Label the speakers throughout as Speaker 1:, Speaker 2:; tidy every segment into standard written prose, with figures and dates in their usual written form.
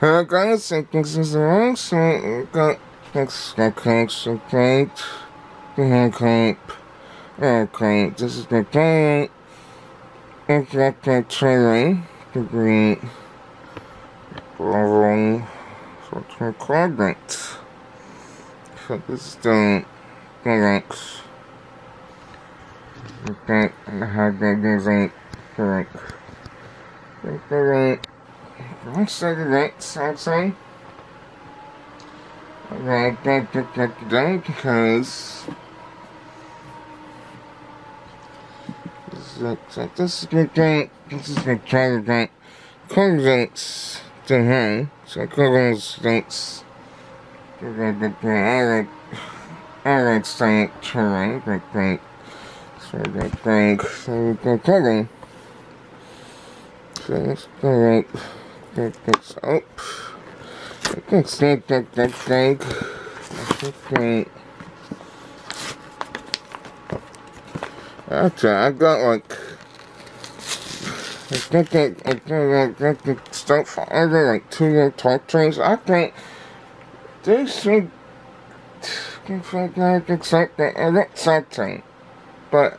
Speaker 1: guys, this is the wrong song. Got Honeycomb Aeronautical. This is the giant terrain. The green Throttle Quadrant. So this is the links. Okay, and how that goes on correct. Let's say the next, I'd say. Okay, don't pick that today because this is the target that correlates to him. So correlates the alright state terrain, so that thing, so we can so let's go right, get this up. I can snap that thing. Actually, I got like, I got the stuff for other like 2 little talk trains. I think they should accept that something, but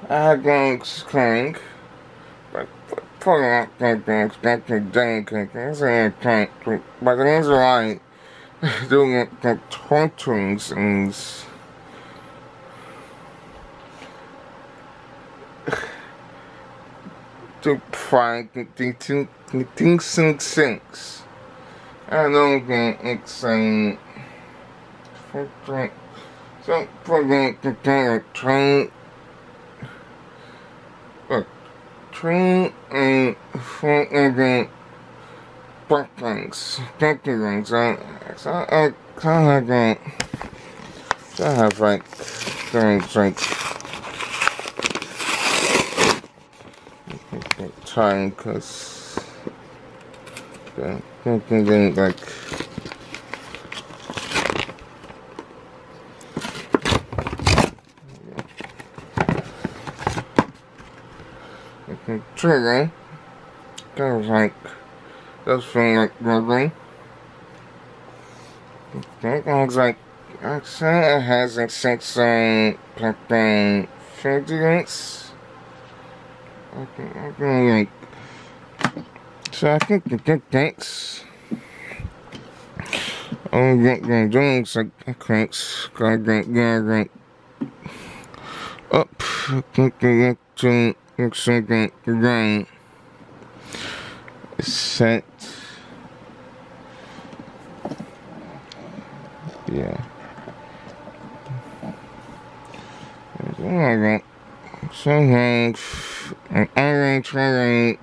Speaker 1: I don't crank. But put out that day, because I can't, but it is right doing it the torturings and to find the decent things. I know that it's a so for the train. Train and front of the buttons, so I kind of that. So I have like things like time because the thinking like trigger goes like those feel like rubbery. That goes like I'd say it has like 6 like figurines. Okay, like so I think the things oh they're doing like cranks got like up to looks like the rain is set. Yeah. Alright. So an airline traveling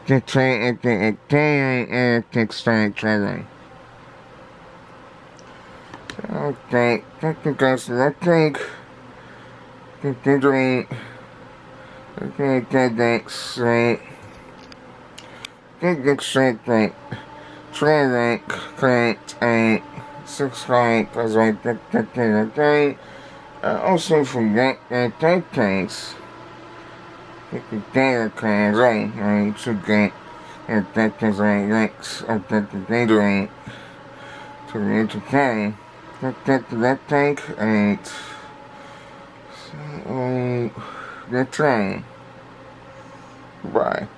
Speaker 1: the train at the air kickstart traveling. Okay, because I think considering okay, that's right. That's right. Try rank, correct, and 6 rank as I get okay. Also forget that that case. The data cards on to get that is a Rex of the data to read to play. That tank and so the train. Bye.